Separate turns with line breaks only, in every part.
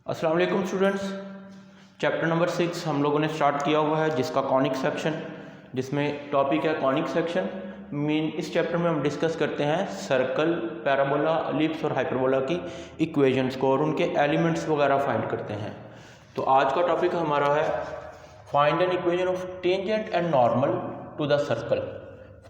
अस्सलाम वालेकुम students. Chapter number 6 हम लोगों ने स्टार्ट किया हुआ है, जिसका कॉनिक सेक्शन, जिसमें टॉपिक है कॉनिक सेक्शन। इस चैप्टर में हम डिस्कस करते हैं सर्कल, पैराबोला, एलिप्स और हाइपरबोला की इक्वेशंस को और उनके एलिमेंट्स वगैरह फाइंड करते हैं। तो आज का टॉपिक हमारा है find an equation of tangent and normal to the circle.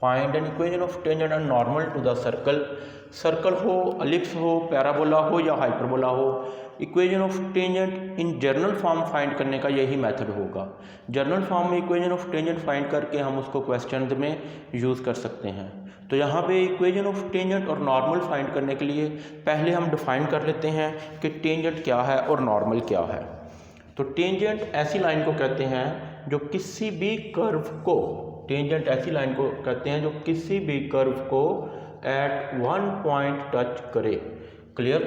Find an equation of tangent and normal to the circle. Circle हो, एलिप्स हो, पैराबोला हो या हाइपरबोला हो, equation of tangent in general form find करने का यही method होगा। General form में इक्वेशन ऑफ टेंजेंट फाइंड करके हम उसको क्वेश्चन में यूज़ कर सकते हैं। तो यहाँ पे इक्वेशन ऑफ टेंजेंट और नॉर्मल फाइंड करने के लिए पहले हम डिफाइन कर लेते हैं कि टेंजेंट क्या है और नॉर्मल क्या है। तो टेंजेंट ऐसी लाइन को कहते हैं जो किसी भी कर्व को, टेंजेंट ऐसी लाइन को कहते हैं जो किसी भी कर्व को एट वन पॉइंट टच करे। क्लियर?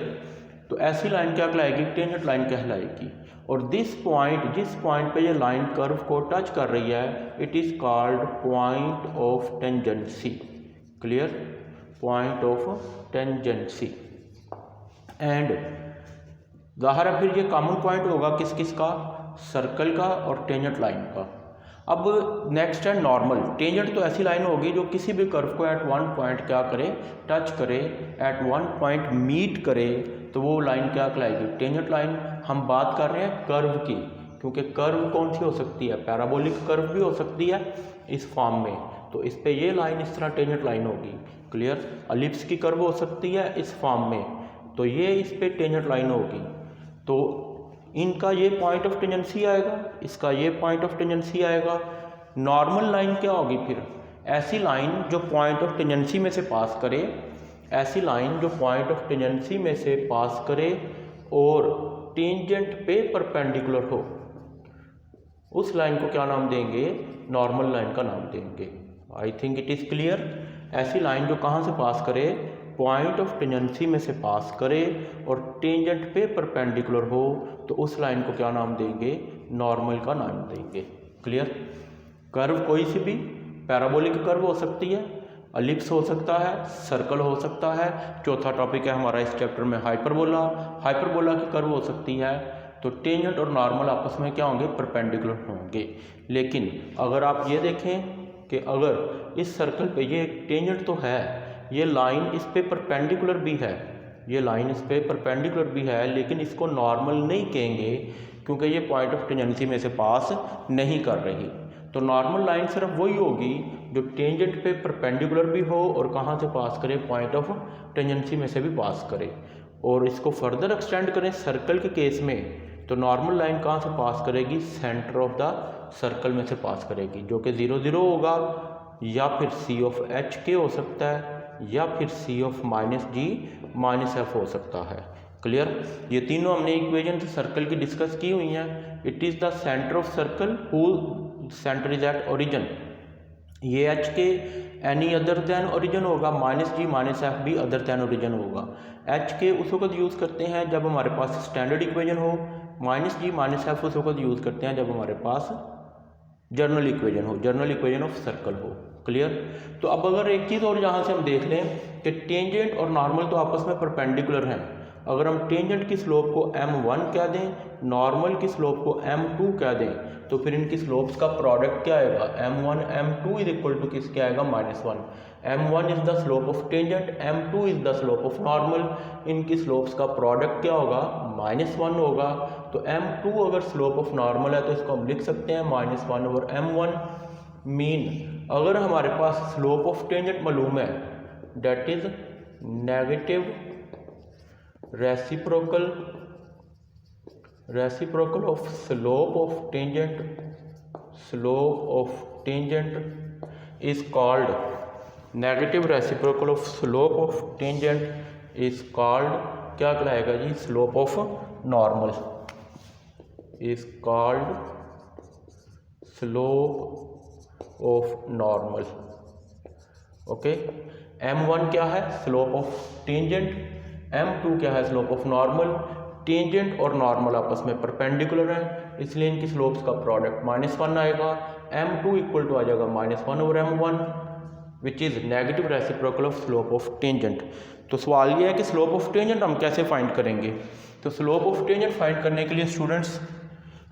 तो ऐसी लाइन क्या कहलाएगी? टेंजेंट लाइन कहलाएगी। और जिस पॉइंट पे ये लाइन कर्व को टच कर रही है, it is called point of tangency. Clear? Point of tangency. And ज़ाहिर है फिर ये कॉमन पॉइंट होगा किस किस का? सर्कल का और टेंजेंट लाइन का। अब नेक्स्ट है नॉर्मल। टेंजेंट तो ऐसी लाइन होगी जो किसी भी कर्व को एट वन पॉइंट क्या करे? टच करे, एट वन पॉइंट मीट करे, तो वो लाइन क्या कहलाएगी? Tangent line. हम बात कर रहे हैं कर्व की, क्योंकि कर्व कौन सी हो सकती है? पैराबोलिक कर्व भी हो सकती है इस फॉर्म में, तो इस पे ये लाइन इस तरह टेंजेंट लाइन होगी। क्लियर? एलिप्स की कर्व हो सकती है इस फॉर्म में, तो ये इस पे टेंजेंट लाइन होगी। तो इनका ये पॉइंट ऑफ टेंजेंसी आएगा, इसका ये पॉइंट ऑफ टेंजेंसी आएगा। नॉर्मल लाइन क्या होगी फिर? ऐसी लाइन जो पॉइंट ऑफ टेंजेंसी में से पास करे, ऐसी लाइन जो पॉइंट ऑफ टेंजेंसी में से पास करे और टेंजेंट पे परपेंडिकुलर हो, उस लाइन को क्या नाम देंगे? नॉर्मल लाइन का नाम देंगे। I think it is clear. ऐसी लाइन जो कहाँ से पास करे? पॉइंट ऑफ टेंजेंसी में से पास करे और टेंजेंट पे परपेंडिकुलर हो, तो उस लाइन को क्या नाम देंगे? नॉर्मल का नाम देंगे। क्लियर? कर्व कोई सी भी, पैराबोलिक कर्व हो सकती है, एलिप्स हो सकता है, सर्कल हो सकता है। चौथा टॉपिक है हमारा इस चैप्टर में हाइपरबोला। हाइपरबोला की कर्व हो सकती है। तो टेंजेंट और नॉर्मल आपस में क्या होंगे? परपेंडिकुलर होंगे। लेकिन अगर आप ये देखें कि अगर इस सर्कल पे ये टेंजेंट तो है, ये लाइन इस पे परपेंडिकुलर भी है, ये लाइन इस पे परपेंडिकुलर भी है, लेकिन इसको नॉर्मल नहीं कहेंगे क्योंकि ये पॉइंट ऑफ टेंजेंसी में से पास नहीं कर रही। तो नॉर्मल लाइन सिर्फ वही होगी जो टेंजेंट पे परपेंडिकुलर भी हो और कहाँ से पास करे? पॉइंट ऑफ टेंजेंसी में से भी पास करे। और इसको फर्दर एक्सटेंड करें सर्कल के केस में, तो नॉर्मल लाइन कहाँ से पास करेगी? सेंटर ऑफ द सर्कल में से पास करेगी, जो कि 0 0 होगा, या फिर C ऑफ H के हो सकता है, या फिर C ऑफ -G -F हो सकता है। क्लियर? ये तीनों हमने इक्वेशन सर्कल की डिस्कस की हुई हैं। It is the centre of circle who centre is at origin. ये H के एनी अदर दैन ओरिजिन होगा, -G -F भी अदर दैन ओरिजिन होगा। H के उस वक्त यूज़ करते हैं जब हमारे पास स्टैंडर्ड इक्वेशन हो, -G -F उस वक्त यूज़ करते हैं जब हमारे पास जर्नल इक्वेशन हो, जर्नल इक्वेशन ऑफ सर्कल हो। क्लियर? तो अब अगर एक चीज़ और यहाँ से हम देख लें कि टेंजेंट और नॉर्मल तो आपस में परपेंडिकुलर हैं। अगर हम टेंजेंट की स्लोप को m1 कह दें, नॉर्मल की स्लोप को m2 कह दें, तो फिर इनकी स्लोप्स का प्रोडक्ट क्या आएगा? m1 m2 is equal to किसके आएगा? -1। m1 is the slope of tangent, m2 is the slope of normal. इनकी स्लोप्स का प्रोडक्ट क्या होगा? -1 होगा। तो m2 अगर स्लोप ऑफ नॉर्मल है तो इसको हम लिख सकते हैं -1 ओवर m1। मीन अगर हमारे पास स्लोप ऑफ टेंजेंट मालूम है, that is negative reciprocal of slope of tangent is called negative reciprocal of slope of tangent is called क्या कहलाएगा जी? Slope of normal is called slope of normal. Okay, m1 क्या है? Slope of tangent. m2 क्या है? Slope of normal. Tangent और normal आपस में परपेंडिकुलर हैं, इसलिए इनकी स्लोप्स का प्रोडक्ट -1 आएगा। m2 इक्वल टू आ जाएगा -1 over m1, which is negative reciprocal of slope of tangent. तो सवाल ये है कि स्लोप ऑफ टेंजेंट हम कैसे फाइंड करेंगे। तो स्लोप ऑफ टेंजेंट फाइंड करने के लिए स्टूडेंट्स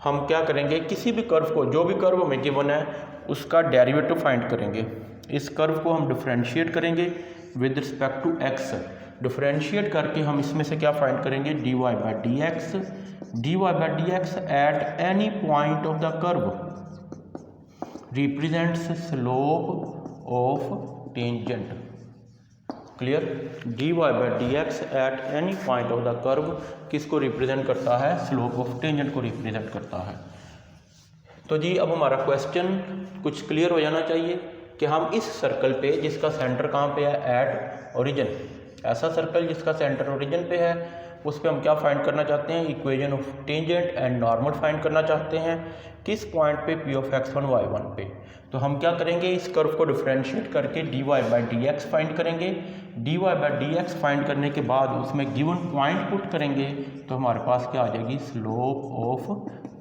हम क्या करेंगे, किसी भी कर्व को, जो भी कर्व हमें गिवन है उसका डेरिवेटिव फाइंड करेंगे। इस कर्व को हम डिफरेंशिएट करेंगे with respect to X. Differentiate करके हम इसमें से क्या फाइंड करेंगे, dy by D x at any point of the curve represents slope of tangent. Clear, dy by D x at any point of the curve किसको represent करता है, slope of tangent को रिप्रेजेंट करता है। तो जी अब हमारा क्वेश्चन कुछ क्लियर हो जाना चाहिए कि हम इस सर्कल पे जिसका सेंटर कहाँ पे है, एट ओरिजिन, ऐसा सर्कल जिसका सेंटर ओरिजिन पे है उस पर हम क्या फाइंड करना चाहते हैं, equation of tangent and normal find करना चाहते हैं। किस पॉइंट पे, पी ऑफ x1 y1 पे। तो हम क्या करेंगे, इस कर्व को डिफरेंशिएट करके dy by D x find करेंगे। dy by D x find करने के बाद उसमें गिवन पॉइंट पुट करेंगे तो हमारे पास क्या आ जाएगी, स्लोप ऑफ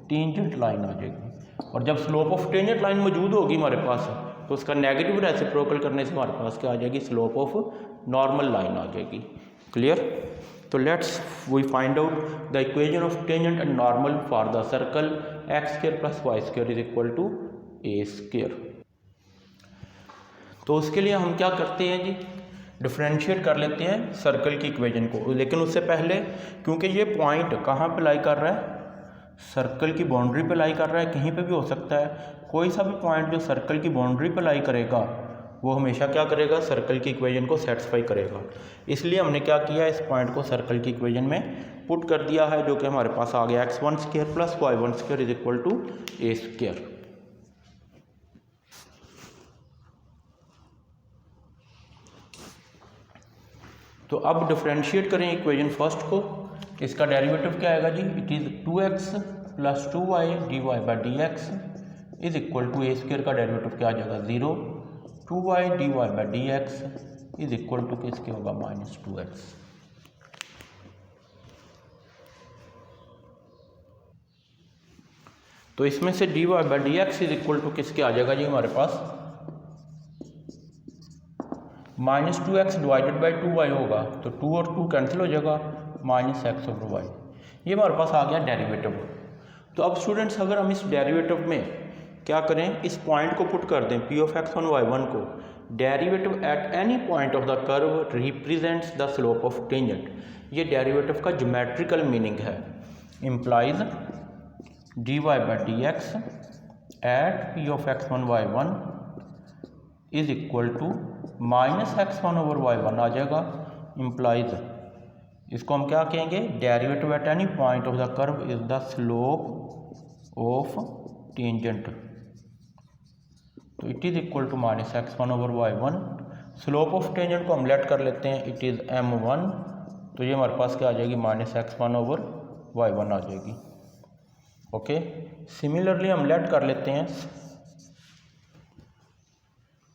टेंजेंट लाइन आ जाएगी। और जब स्लोप ऑफ टेंजेंट लाइन मौजूद होगी हमारे पास तो उसका नेगेटिव रेसिप्रोकल करने से हमारे पास क्या आ जाएगी, स्लोप ऑफ नॉर्मल लाइन आ जाएगी। क्लियर। तो let's we find out the equation of tangent and normal for the circle X square plus Y square is equal to A square. तो उसके लिए हम क्या करते हैं जी, डिफरेंशिएट कर लेते हैं सर्कल की इक्वेशन को। लेकिन उससे पहले, क्योंकि ये पॉइंट कहाँ पे लाई कर रहा है, सर्कल की बाउंड्री पे लाई कर रहा है, कहीं पे भी हो सकता है, कोई सा भी पॉइंट जो सर्कल की बाउंड्री पे लाई करेगा वो हमेशा क्या करेगा, सर्कल की इक्वेशन को सेटिस्फाई करेगा। इसलिए हमने क्या किया, इस पॉइंट को सर्कल की इक्वेशन में पुट कर दिया है, जो कि हमारे पास आ गया x1 square plus y1 square is equal to A square. तो अब डिफरेंशिएट करें इक्वेशन फर्स्ट को। इसका डेरिवेटिव क्या आएगा जी, it is 2x plus 2y dy by D x is equal to A square का डेरिवेटिव क्या आ जाएगा, 0। 2y dy by D x is equal to किसके होगा, -2x। तो इसमें से dy by D x is equal to किसके आ जाएगा जी, हमारे पास -2x डिवाइडेड बाई 2y होगा, तो 2 और 2 कैंसिल हो जाएगा, -x ओवर y। ये हमारे पास आ गया डेरिवेटिव। तो अब स्टूडेंट्स अगर हम इस डेरिवेटिव में क्या करें, इस पॉइंट को पुट कर दें, p ऑफ x1 y1 को, derivative at any point of the curve represents the slope of tangent. ये डेरिवेटिव का ज्योमेट्रिकल मीनिंग है, implies dy by D x at p of x1 y1 is equal to -x1 over y1 आ जाएगा, implies इसको हम क्या कहेंगे, derivative at any point of the curve is the slope of tangent. तो it is equal to -x1 over y1। Slope of tangent को हम late कर लेते हैं, इट इज m1। तो ये हमारे पास क्या आ जाएगी, -x1 ओवर y1 आ जाएगी। ओके, सिमिलरली हम लेट कर लेते हैं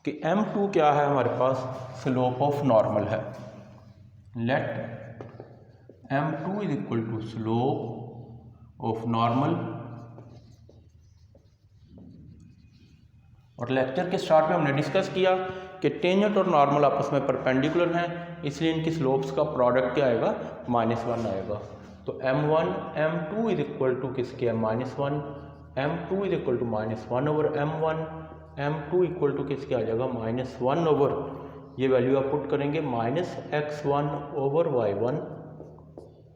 कि m2 क्या है, हमारे पास स्लोप ऑफ नॉर्मल है। Let m2 is equal to slope of normal. और लेक्चर के स्टार्ट में हमने डिस्कस किया कि टेंजेंट और नॉर्मल आपस में परपेंडिकुलर हैं, इसलिए इनकी स्लोप्स का प्रोडक्ट क्या आएगा, -1 आएगा। तो m1 m2 is equal to किसके, -1। m2 is equal to -1 over m1। m2 equal to किसके आ जाएगा, -1 ओवर, ये वैल्यू आप पुट करेंगे, -x1 ओवर y1।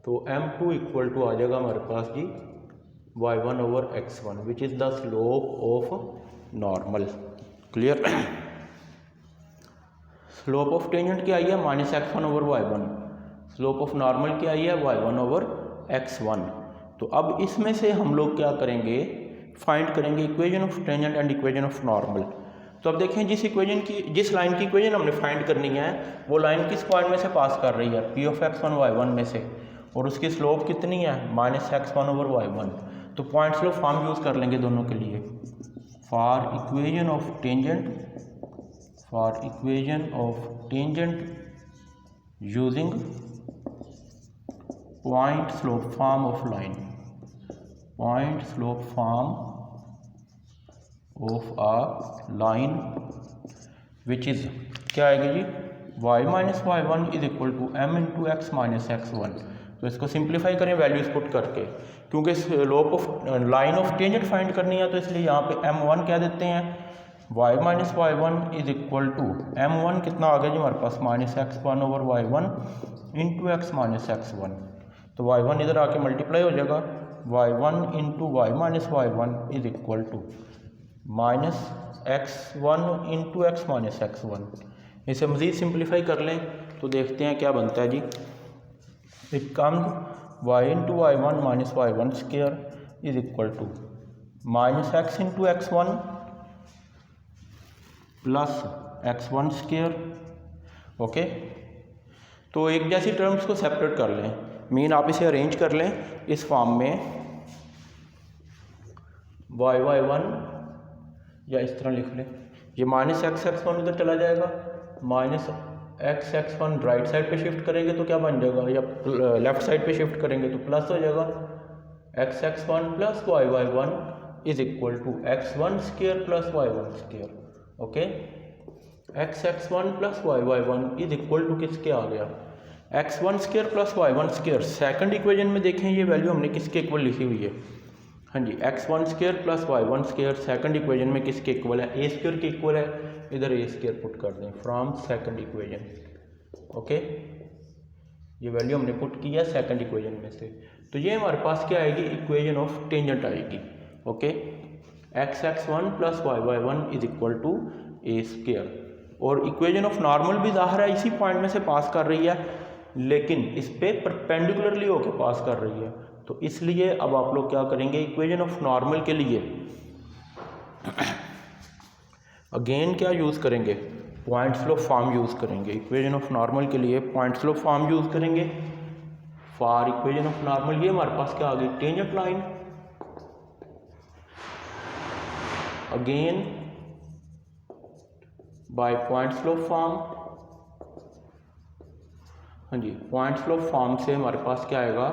तो m2 इक्वल टू आ जाएगा हमारे पास जी y1 over x1 which is the slope of normal. Clear. Slope of tangent क्या आई है, -x1 over y1। Slope of normal क्या आई है, y1 ओवर x1। तो अब इसमें से हम लोग क्या करेंगे, फाइंड करेंगे equation of tangent and equation of normal. तो अब देखें, जिस लाइन की इक्वेशन हमने फाइंड करनी है वो लाइन किस पॉइंट में से पास कर रही है, p ऑफ x1 y1 में से, और उसकी स्लोप कितनी है, -x1 ओवर y1। तो पॉइंट स्लोप फॉर्म यूज़ कर लेंगे दोनों के लिए। For equation of tangent using point slope form of line, point slope form of a line which is क्या आएगी जी, y minus Y one is equal to M into x minus x one. तो इसको simplify करें values put करके, क्योंकि slope of line of tangent find करनी है, तो इसलिए यहाँ पे एम वन कह देते हैं। Y minus Y one is equal to m one कितना आ गया जी हमारे पास, minus x one over Y one into x minus x one. तो वाई वन इधर आके मल्टीप्लाई हो जाएगा, y one into y minus Y one is equal to minus x one into x minus x one. इसे मज़ीद simplify कर लें तो देखते हैं क्या बनता है जी। It comes y into Y one minus Y one square is equal to minus x into x one plus x one square. Okay, तो एक जैसी टर्म्स को सेपरेट कर लें, मीन आप इसे अरेंज कर लें इस फॉर्म में, वाई वाई वन या इस तरह लिख लें, ये माइनस एक्स एक्स वन उधर चला जाएगा, minus x x one right side पे शिफ्ट करेंगे तो क्या बन जाएगा, या लेफ्ट साइड पे शिफ्ट करेंगे तो प्लस हो जाएगा, X x one plus Y Y one is equal to X one square plus Y one square. Okay, X x one plus Y Y one is equal to किसके आ गया, X one square plus Y one square. Second equation में देखें ये value हमने किसके equal लिखी हुई है, हाँ जी, x one square plus Y one square second equation में किसके इक्वल है, ए स्क्वायर के इक्वल है। इधर ए स्क्वायर पुट कर दें फ्रॉम सेकंड इक्वेशन। ओके, ये वैल्यू हमने पुट की है सेकंड इक्वेशन में से, तो ये हमारे पास क्या आएगी, इक्वेशन ऑफ टेंजेंट आएगी। Okay, X x one plus Y Y one is equal to A square, और इक्वेशन ऑफ नॉर्मल भी ज़ाहिर है इसी पॉइंट में से पास कर रही है, लेकिन इस पे परपेंडिकुलरली होकर पास कर रही है, तो इसलिए अब आप लोग क्या करेंगे, इक्वेशन ऑफ नॉर्मल के लिए अगेन क्या यूज़ करेंगे, पॉइंट स्लोप फॉर्म यूज़ करेंगे। इक्वेशन ऑफ नॉर्मल के लिए पॉइंट स्लोप फॉर्म यूज़ करेंगे। फॉर इक्वेशन ऑफ नॉर्मल ये हमारे पास क्या आ गई, tangent line, again by point slope form. हाँ जी, पॉइंट स्लोप फॉर्म से हमारे पास क्या आएगा,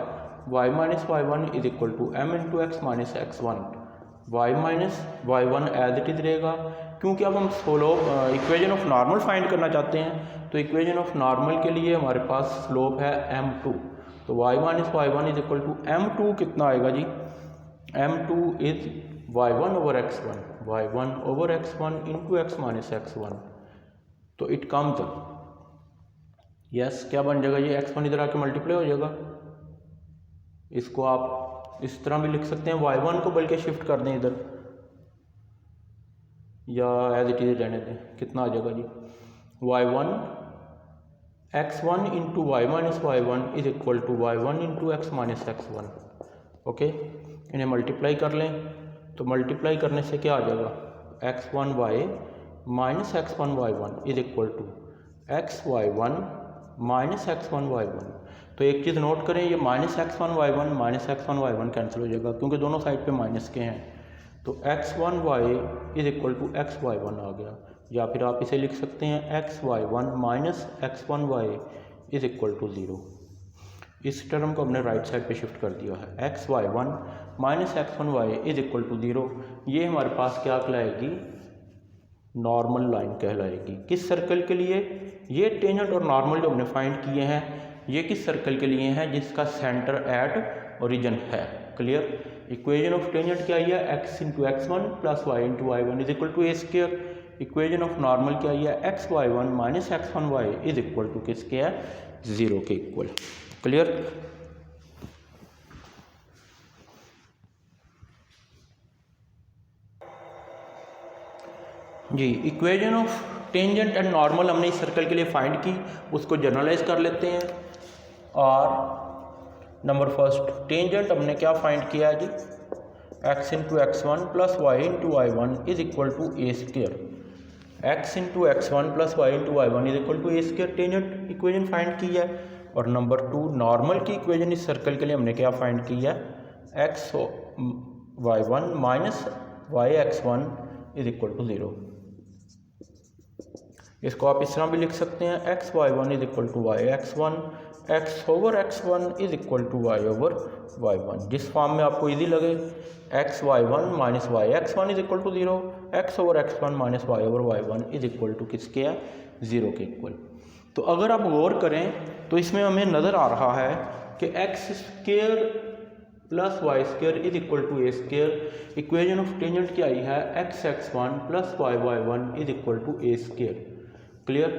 Y minus Y one is equal to M into x minus x one. Y minus Y one as it is रहेगा, क्योंकि अब हम slope equation of normal find करना चाहते हैं, तो इक्वेशन ऑफ नॉर्मल के लिए हमारे पास स्लोप है m2, तो Y minus Y one is equal to m2 कितना आएगा जी, m2 is Y one over x one, Y one over x one into x minus x one. तो इट कम्स यस क्या बन जाएगा, ये एक्स वन इधर आके मल्टीप्लाई हो जाएगा। इसको आप इस तरह भी लिख सकते हैं, वाई वन को बल्कि शिफ्ट कर दें इधर, या एज इट इज रहने दें, कितना आ जाएगा जी, y one x one into y minus Y one is equal to y one into x minus x one. Okay, इन्हें मल्टीप्लाई कर लें, तो मल्टीप्लाई करने से क्या आ जाएगा, x one Y minus x one Y one is equal to x Y one minus x one Y one. तो एक चीज़ नोट करें, ये minus x one Y one minus x one Y one cancel हो जाएगा, क्योंकि दोनों side पे माइनस के हैं, तो x one Y is equal to x Y one आ गया, या फिर आप इसे लिख सकते हैं x Y one minus x one Y is equal to zero. इस टर्म को हमने राइट साइड पे शिफ्ट कर दिया है, x Y one minus x one Y is equal to zero. ये हमारे पास क्या कहलाएगी, नॉर्मल लाइन कहलाएगी। किस सर्कल के लिए, ये टेंजेंट और नॉर्मल जो हमने फाइंड किए हैं ये किस सर्कल के लिए हैं, जिसका सेंटर एट ओरिजिन है। क्लियर, इक्वेशन ऑफ टेंजेंट क्या है, X into x one plus Y into Y one is equal to A square. Equation of normal क्या है, x Y one minus x one Y is equal to किसके है, zero के equal. Clear, जी equation of tangent and normal हमने इस circle के लिए फाइंड की, उसको जनरलाइज कर लेते हैं। और नंबर फर्स्ट, टेंजेंट हमने क्या फाइंड किया है जी, x into x one plus Y into Y one is equal to A square. X into x one plus Y into Y one is equal to A square, tangent equation find की है। और number two, normal की equation इस circle के लिए हमने क्या find की है, x Y one minus Y x one is equal to zero. इसको आप इस तरह भी लिख सकते हैं, x Y one is equal to Y x one, X over x one is equal to Y over Y one. जिस form में आपको इजी लगे, X Y one minus Y x one is equal to zero, X over x one minus Y over Y one is equal to किसके है, zero के equal. तो अगर आप गौर करें तो इसमें हमें नज़र आ रहा है कि X square plus Y square is equal to A square. Equation of tangent क्या आई है, X x one plus Y Y one is equal to A square. Clear.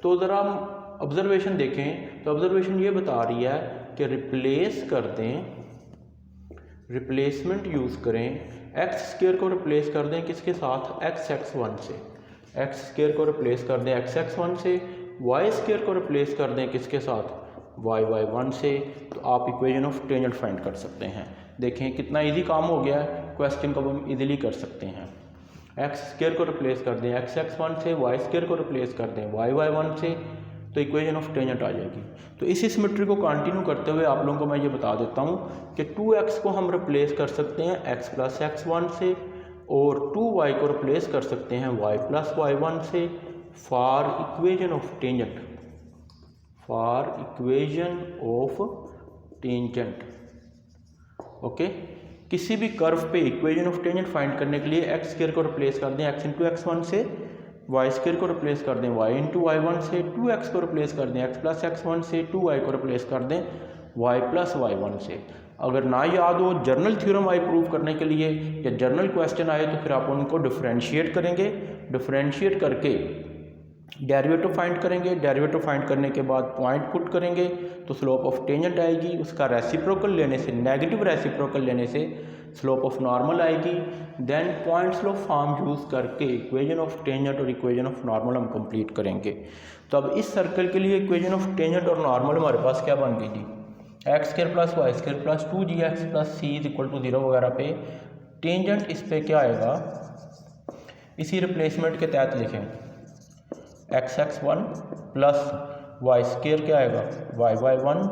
तो ज़रा हम ऑब्जर्वेशन देखें तो ऑब्जर्वेशन ये बता रही है कि रिप्लेस कर दें, रिप्लेसमेंट यूज़ करें, एक्स स्क्वायर को रिप्लेस कर दें किसके साथ, एक्स एक्स वन से। एक्स स्क्वायर को रिप्लेस कर दें एक्स एक्स वन से, वाई स्क्वायर को रिप्लेस कर दें किसके साथ, वाई वाई वन से। तो आप इक्वेशन ऑफ टेंजेंट फाइंड कर सकते हैं। देखें कितना इजी काम हो गया है, क्वेश्चन को हम इजीली कर सकते हैं। एक्स स्क्वायर को रिप्लेस कर दें एक्स एक्स वन से, वाई स्क्वायर को रिप्लेस कर दें वाई वाई वन से, तो इक्वेशन ऑफ टेंजेंट आ जाएगी। तो इसी सिमेट्री को कंटिन्यू करते हुए आप लोगों को मैं ये बता देता हूँ कि 2x को हम रिप्लेस कर सकते हैं x प्लस एक्स वन से, और 2y को रिप्लेस कर सकते हैं y प्लस वाई वन से, for equation of tangent, for equation of tangent. Okay, किसी भी कर्व पे इक्वेशन ऑफ टेंजेंट फाइंड करने के लिए एक्स स्क्वायर को रिप्लेस कर दें एक्स इंटू एक्स वन से, वाई स्क्वायर को रिप्लेस कर दें वाई इंटू वाई वन से, 2x को रिप्लेस कर दें एक्स प्लस एक्स वन से, 2y को रिप्लेस कर दें y प्लस वाई वन से। अगर ना याद हो जर्नल थ्योरम आई प्रूव करने के लिए या जर्नल क्वेश्चन आए तो फिर आप उनको डिफरेंशिएट करेंगे, डिफरेंशिएट करके डेरिवेटिव फाइंड करेंगे, डेरिवेटिव फाइंड करने के बाद पॉइंट पुट करेंगे तो स्लोप ऑफ टेंजेंट आएगी, उसका रेसिप्रोकल लेने से, नेगेटिव रेसिप्रोकल लेने से स्लोप ऑफ नॉर्मल आएगी। Then point slope form use करके इक्वेशन ऑफ टेंजेंट और इक्वेशन ऑफ नॉर्मल हम कंप्लीट करेंगे। तो अब इस सर्कल के लिए इक्वेशन ऑफ टेंजेंट और नॉर्मल हमारे पास क्या बन गई जी, x square plus Y square plus 2gx plus c is equal to 0 वगैरह पे टेंजेंट इस पे क्या आएगा, इसी रिप्लेसमेंट के तहत लिखें x x one plus Y square क्या आएगा y Y one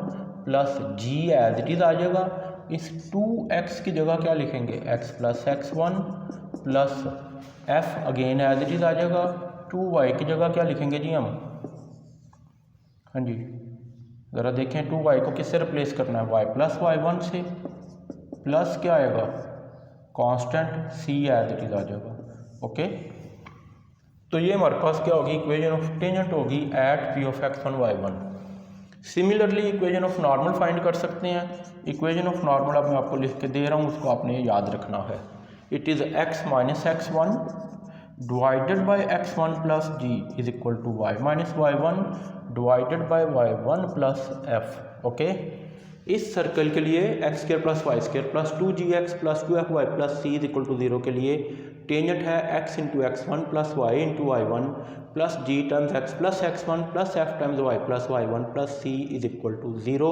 plus g as it is आ जाएगा। इस 2x की जगह क्या लिखेंगे x plus x one plus f again as it is आ जाएगा। 2y की जगह क्या लिखेंगे जी हम, हाँ जी ज़रा देखें 2y को किससे रिप्लेस करना है, y प्लस वाई वन से, प्लस क्या आएगा constant c as it is आ जाएगा। ओके, तो ये हमारे पास क्या होगी, इक्वेशन ऑफ टेंजेंट होगी at p of x one Y one. Similarly equation of normal find कर सकते हैं। इक्वेशन ऑफ नॉर्मल अब मैं आपको लिख के दे रहा हूँ, उसको आपने याद रखना है। It is x minus x one divided by x one plus g is equal to y minus Y one divided by y one plus f. Okay, इस सर्कल के लिए x square plus Y square plus 2gx plus 2fy plus c is equal to 0 के लिए tangent है x into x one plus Y into Y one plus g times x plus x one plus F times y plus Y one plus c is equal to 0।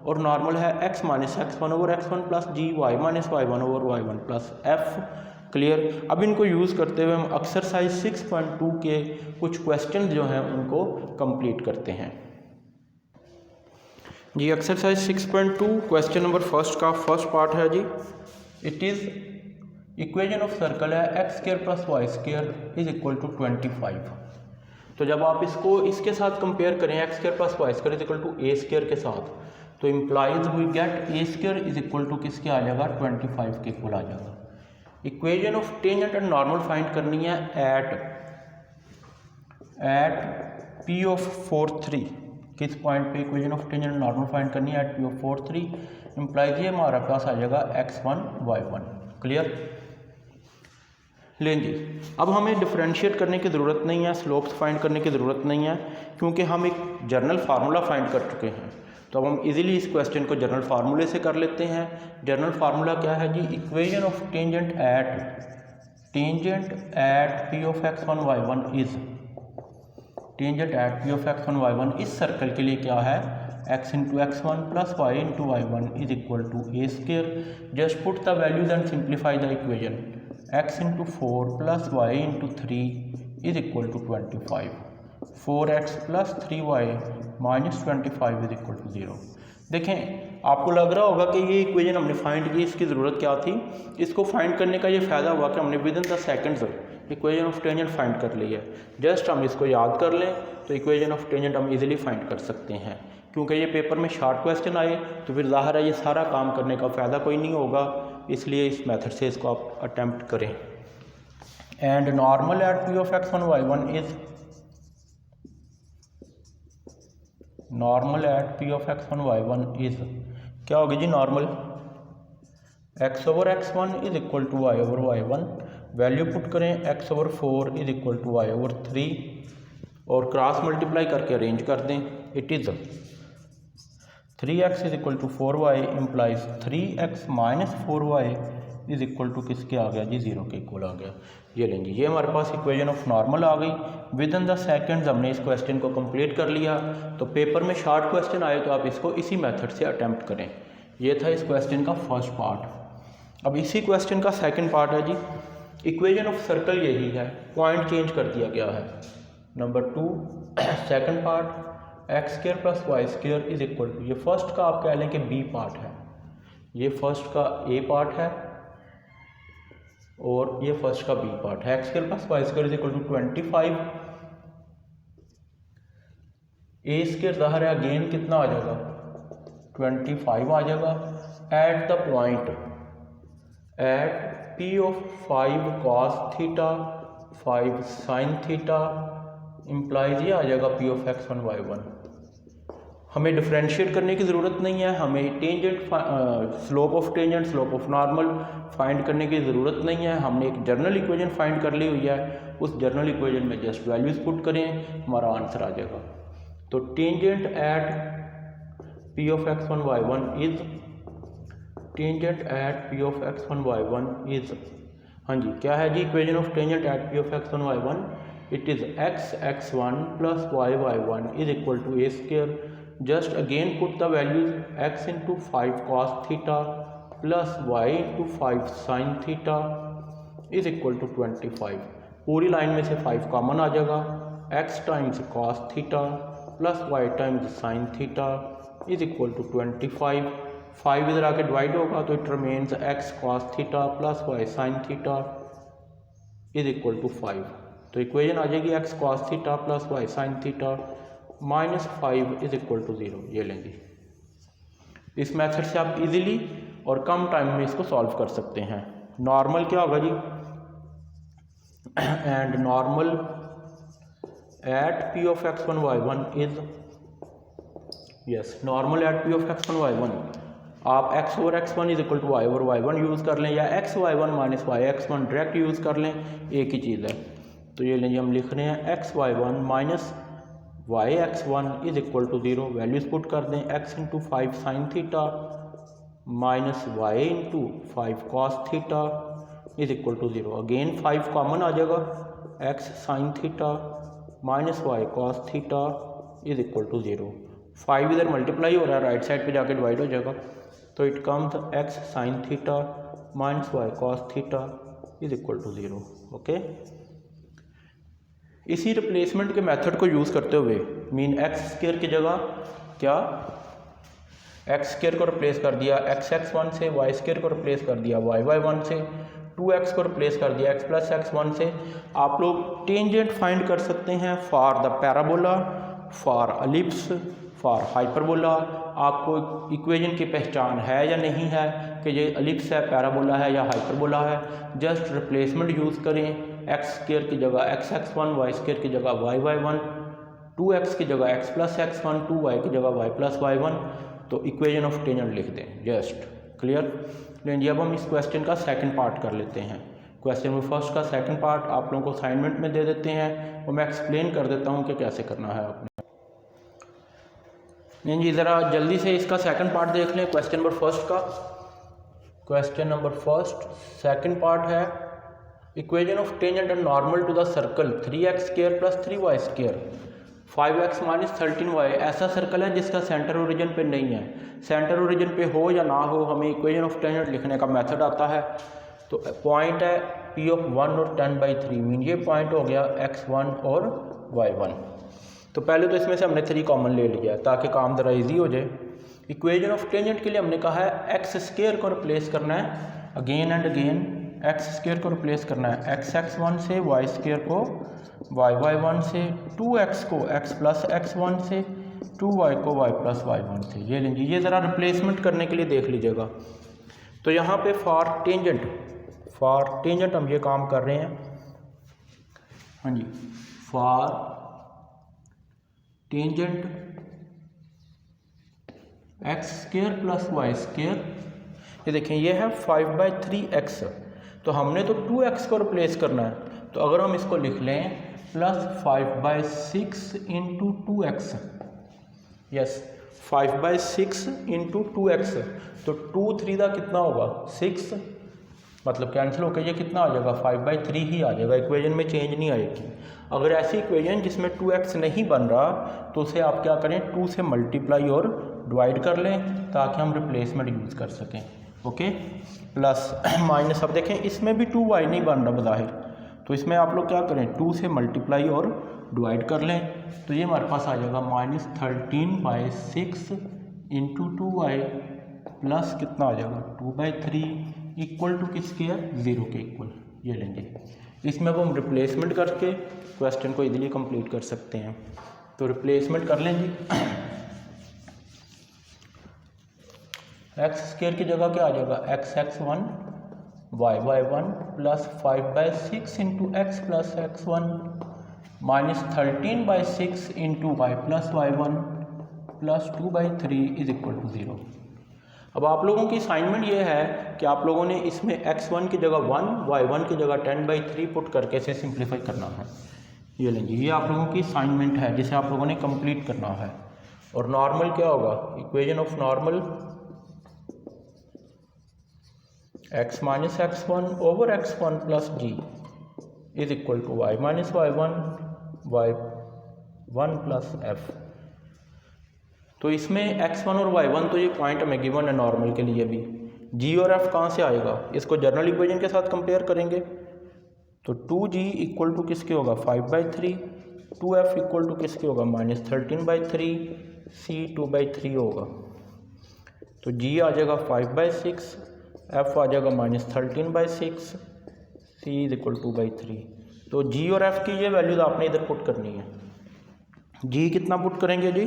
और normal है x minus x one over x one plus g y minus Y one over Y one plus f. Clear. अब इनको use करते हुए हम exercise 6.2 के कुछ question जो हैं उनको कंप्लीट करते हैं जी। एक्सरसाइज 6.2 क्वेश्चन नंबर फर्स्ट का फर्स्ट पार्ट है जी। It is equation of circle है x square plus Y square is equal to 25। तो जब आप इसको इसके साथ कंपेयर करें x square plus Y square is equal to A square के साथ, तो implies we get a square is equal to किसके आ जाएगा 25 के इक्वल आ जाएगा। Equation of tangent and normal find करनी है एट पी ऑफ 4 3। किस पॉइंट पे equation of tangent and normal find करनी है एट पी ऑफ 4 3। इम्प्लाइज ये हमारा पास आ जाएगा x1 y1। क्लियर। लेंगे अब हमें डिफरेंशिएट करने की ज़रूरत नहीं है, स्लोप्स फाइंड करने की ज़रूरत नहीं है, क्योंकि हम एक जर्नल फार्मूला फाइंड कर चुके हैं। तो अब हम इजीली इस क्वेश्चन को जर्नल फार्मूले से कर लेते हैं। जर्नल फार्मूला क्या है जी, equation of tangent at P of x1 y1 is tangent at P of x1 y1 इस सर्कल के लिए क्या है x into x one plus Y into Y one is equal to a square. Just put the values and simplify the equation. x into 4 plus Y into 3 is equal to 25। 4x plus 3y minus 25 is equal to 0। देखें आपको लग रहा होगा कि ये equation हमने find की, इसकी ज़रूरत क्या थी। इसको फाइंड करने का ये फ़ायदा हुआ कि हमने with in the seconds equation of tangent find कर ली है। जस्ट हम इसको याद कर लें तो इक्वेशन ऑफ टेंजेंट हम इजीली फाइंड कर सकते हैं। क्योंकि ये पेपर में शॉर्ट क्वेश्चन आए तो फिर ज़ाहिर है ये सारा काम करने का फ़ायदा कोई नहीं होगा, इसलिए इस मेथड से इसको आप अटैम्प्ट करें। And normal at P of x1 y1 is normal at P of x one Y one is क्या होगी जी, normal x over x one is equal to Y over Y one, value put करें x over four is equal to Y over three और cross multiply करके arrange कर दें। It is 3x is equal to 4y implies 3x minus 4y is equal to किसके आ गया जी, 0 के equal आ गया। ये लेंगे, ये हमारे पास इक्वेशन ऑफ नॉर्मल आ गई। विद इन द सेकेंड्स हमने इस क्वेश्चन को कंप्लीट कर लिया। तो पेपर में शॉर्ट क्वेश्चन आए तो आप इसको इसी मेथड से अटैम्प्ट करें। ये था इस क्वेश्चन का फर्स्ट पार्ट। अब इसी क्वेश्चन का सेकेंड पार्ट है जी, इक्वेशन ऑफ सर्कल यही है, पॉइंट चेंज कर दिया गया है। Number 2 second part X square plus Y square is equal to, ये फर्स्ट का आप कह लें कि बी पार्ट है, ये फर्स्ट का ए पार्ट है और ये फर्स्ट का बी पार्ट है। X square plus Y square is equal to 25, A square ज़ाहिर है अगेन कितना आ जाएगा 25 आ जाएगा। At the point at P of 5 cos theta 5 sine theta implies ये आ जाएगा P of x one Y one. हमें डिफ्रेंशिएट करने की ज़रूरत नहीं है, हमें tangent slope of tangent slope of normal find करने की ज़रूरत नहीं है। हमने एक जर्नल इक्वेशन फाइंड कर ली हुई है, उस जर्नल इक्वेशन में जस्ट वैल्यूज़ पुट करें, हमारा आंसर आ जाएगा। तो tangent at P of x one Y one is tangent at P of x one Y one is, हाँ जी क्या है जी equation of tangent at P of x one Y one, it is x x one plus Y Y one is equal to A square. Just again put the values x into 5 cos theta plus y into 5 sin theta is equal to 25। पूरी line में से 5 common आ जाएगा, x times cos theta plus y times sin theta is equal to 25। 5 इधर आके divide होगा तो it remains x cos theta plus y sin theta is equal to 5। तो इक्वेशन आ जाएगी x cos theta plus y sin theta -5 is equal to 0। ये लेंगे, इस method से आप इजीली और कम टाइम में इसको सॉल्व कर सकते हैं। नॉर्मल क्या होगा जी, and normal at P of x one Y one is, yes normal at P of x one Y one, आप x over x one is equal to Y over Y one use कर लें या x Y one minus Y x one direct use कर लें, एक ही चीज़ है। तो ये लेंगे, हम लिख रहे हैं x Y one minus Y x one is equal to 0, values put कर दें x into 5 sine theta minus y into 5 cos theta is equal to 0। Again 5 common आ जाएगा, x sine theta minus Y cos theta is equal to 0। 5 इधर multiply हो रहा है, right side पे जाके डिवाइड हो जाएगा, तो it comes x sine theta minus Y cos theta is equal to 0। Okay, इसी रिप्लेसमेंट के मेथड को यूज़ करते हुए मीन एक्स स्क्वायर की जगह क्या एक्स स्क्वायर को रिप्लेस कर दिया एक्स एक्स वन से, वाई स्क्वायर को रिप्लेस कर दिया वाई वाई वन से, 2x को रिप्लेस कर दिया x प्लस एक्स वन से। आप लोग टेंजेंट फाइंड कर सकते हैं for the parabola, for ellipse, for hyperbola. आपको इक्वेशन की पहचान है या नहीं है कि ये एलिप्स है, पैराबोला है या हाइपरबोला है, जस्ट रिप्लेसमेंट यूज़ करें। एक्स स्क्वायर की जगह X x one, Y square की जगह वाई वाई वन, 2x की जगह x plus x one, 2y की जगह वाई प्लस वाई वन, तो इक्वेशन ऑफ टेंजेंट लिख दें। Just clear. लेकिन अब हम इस क्वेश्चन का सेकंड पार्ट कर लेते हैं। क्वेश्चन में फर्स्ट का सेकंड पार्ट आप लोगों को असाइनमेंट में दे देते हैं और मैं एक्सप्लेन कर देता हूँ कि कैसे करना है आपने। नहीं जी, ज़रा जल्दी से इसका सेकंड पार्ट देख लें क्वेश्चन नंबर फर्स्ट का। Question number first second part है equation of tangent and normal to the circle 3x square plus 3y square 5x minus 13y। ऐसा सर्कल है जिसका सेंटर ओरिजिन पे नहीं है। सेंटर ओरिजिन पे हो या ना हो, हमें इक्वेशन ऑफ टेंजेंट लिखने का मेथड आता है। तो पॉइंट है P ऑफ 1 और 10/3, मीन ये पॉइंट हो गया x1 और y1। तो पहले तो इसमें से हमने 3 कॉमन ले लिया ताकि काम ज़रा ईजी हो जाए। इक्वेशन ऑफ टेंजेंट के लिए हमने कहा है एक्स स्क्वायर को रिप्लेस करना है again and again, x square को रिप्लेस करना है एक्स एक्स वन से, वाई स्क्वायर को वाई वाई वन से, 2x को एक्स प्लस एक्स वन से, 2y को वाई प्लस वाई वन से। ये लीजिए, ये ज़रा रिप्लेसमेंट करने के लिए देख लीजिएगा। तो यहाँ पे फॉर टेंजेंट हम ये काम कर रहे हैं, हाँ जी, for tangent x square plus Y square, ये देखें ये है 5/3x, तो हमने तो 2x को रिप्लेस करना है, तो अगर हम इसको लिख लें plus 5/6 into 2x, yes 5/6 into 2x, तो 2 3 का कितना होगा 6, मतलब कैंसिल होकर ये कितना आ जाएगा 5/3 ही आ जाएगा, इक्वेशन में चेंज नहीं आएगी। अगर ऐसी इक्वेशन जिसमें 2x नहीं बन रहा तो उसे आप क्या करें 2 से मल्टीप्लाई और डिवाइड कर लें ताकि हम रिप्लेसमेंट यूज़ कर सकें। ओके, प्लस माइनस, अब देखें इसमें भी 2y नहीं बन रहा बज़ाहिर, तो इसमें आप लोग क्या करें 2 से मल्टीप्लाई और डिवाइड कर लें, तो ये हमारे पास आ जाएगा -13/6 इंटू 2y प्लस कितना आ जाएगा 2/3 इक्वल टू किसके है 0 के इक्वल। ये लेंगे, इसमें अब हम रिप्लेसमेंट करके क्वेश्चन को इजीली कंप्लीट कर सकते हैं। तो रिप्लेसमेंट कर लेंगे, एक्स स्क्वायर की जगह क्या आ जाएगा x1 y1 plus 5/6 into X plus x1 -13/6 into y plus y1 plus 2/3 is equal to 0। अब आप लोगों की असाइनमेंट ये है कि आप लोगों ने इसमें x1 की जगह 1, y1 की जगह 10/3 पुट करके इसे सिंप्लीफाई करना है। ये लेंगे, ये आप लोगों की असाइनमेंट है जिसे आप लोगों ने कंप्लीट करना है। और नॉर्मल क्या होगा, equation of normal x minus x1 over x1 plus g is equal to y minus y1 y1 plus f। तो इसमें x1 और y1 तो ये पॉइंट हमें गिवन है नॉर्मल के लिए भी, g और f कहाँ से आएगा, इसको जनरल इक्वेशन के साथ कंपेयर करेंगे तो 2g इक्वल टू किसके होगा 5/3, 2f इक्वल टू किसके होगा -13/3, c 2/3 होगा। तो g आ जाएगा 5/6, f आ जाएगा -13/6, c इज इक्वल 2/3। तो g और f की ये वैल्यूज आपने इधर पुट करनी है। g कितना पुट करेंगे जी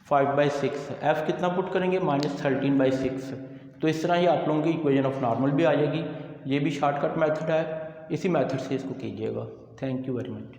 5/6, f कितना पुट करेंगे -13/6। तो इस तरह ही आप लोगों की इक्वेशन ऑफ नॉर्मल भी आ जाएगी। ये भी शॉर्टकट मेथड है, इसी मेथड से इसको कीजिएगा। Thank you very much.